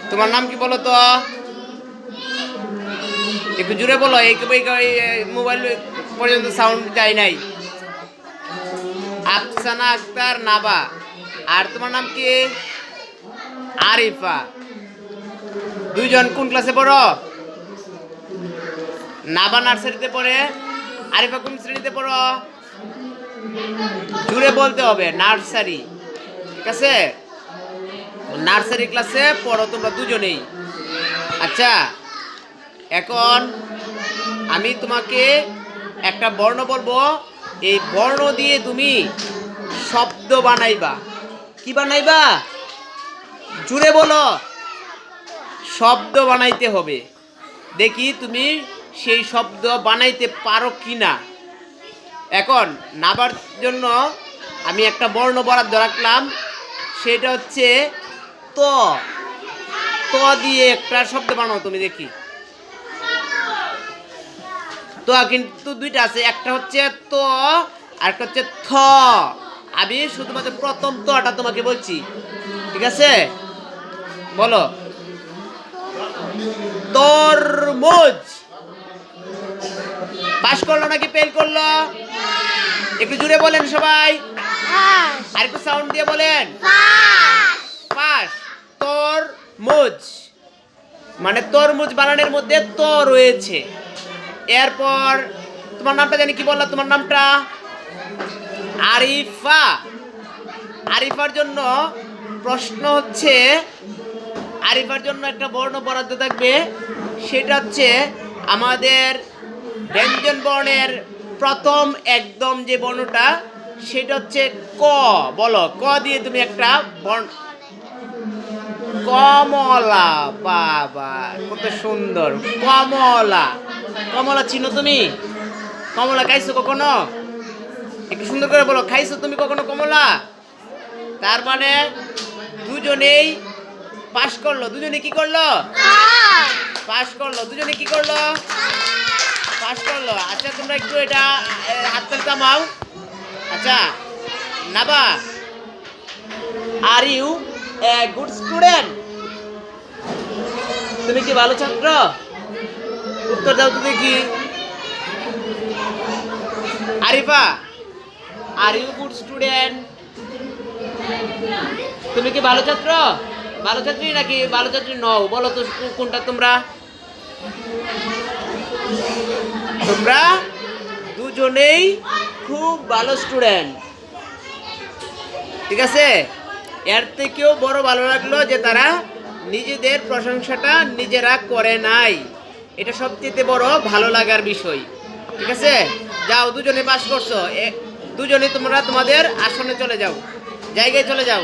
তোমার নাম কি বলো তো? একটু জোরে বলো, এই মোবাইল পর্যন্ত সাউন্ড যায় নাই। আফসানা আক্তার নাবা। আর তোমার নাম কি? আরিফা। দুইজন কোন ক্লাসে পড়ো? নাবা নার্সারিতে পড়ে। আরিফা কোন শ্রেণীতে পড়ো? জুড়ে বলতে হবে, নার্সারি। ঠিক আছে, নার্সারি ক্লাসে পড়ো তোমরা দুজনেই। আচ্ছা, এখন আমি তোমাকে একটা বর্ণ বলবো, এই বর্ণ দিয়ে তুমি শব্দ বানাইবা। কি বানাইবা? জুড়ে বলো। শব্দ বানাইতে হবে। দেখি তুমি সেই শব্দ বানাইতে পারো কি না। এখন নাবার জন্য আমি একটা বর্ণ বরাদ্দ রাখলাম, সেটা হচ্ছে ত। ত দিয়ে একটা শব্দ বানাও তুমি, দেখি। তো কিন্তু দুইটা আছে, একটা হচ্ছে ত আর একটা হচ্ছে থ। আমি শুধুমাত্র প্রথম তটা তোমাকে বলছি, ঠিক আছে? বলো। তরমুজ। পাস করলো নাকি ফেল করলো? একটু জুড়ে বলেন সবাই, আর একটু সাউন্ড দিয়ে বলেন। পাস। তরমুজ মানে তরমুজ বানানোর মধ্যে ত রয়েছে। এরপর তোমার নামটা জানি কি বললা? তোমার নামটা আরিফা। আরিফার জন্য প্রশ্ন হচ্ছে, আরিফার জন্য একটা বর্ণ বরাদ্দ থাকবে, সেটা হচ্ছে আমাদের ব্যঞ্জন বর্ণের প্রথম একদম যে বর্ণটা, সেটা হচ্ছে ক। বলো, ক দিয়ে তুমি একটা বর্ণ। কমলা। বাবা, কত সুন্দর! কমলা। কমলা চিনো তুমি? কমলা খাইছো কখনো? একটু সুন্দর করে বলো, খাইছো তুমি কখনো কমলা? তার মানে দুজনেই পাস করলো। দুজনে কি করলো? পাস করলো। দুজনে কি করলো? পাস করলো। আচ্ছা, তোমরা একটু এটা হাততালি থামাও। আচ্ছা, Naba, are you a good student? তুমি কি ভালো ছাত্র? উত্তর দাও তো দেখি। Arifa, are you good student? তুমি কি ভালো ছাত্র? ভালো ছাত্রী নাকি ভালো ছাত্রী নও? বলো তো কোনটা তোমরা? তোমরা দুজনেই খুব ভালো স্টুডেন্ট, ঠিক আছে? এর থেকেও বড় ভালো লাগলো যে তারা নিজেদের প্রশংসাটা নিজেরা করে নাই। এটা সবচেয়ে বড় ভালো লাগার বিষয়, ঠিক আছে? যাও, দুজনে পাস করছো, দুজনে তোমরা তোমাদের আসনে চলে যাও, জায়গায় চলে যাও।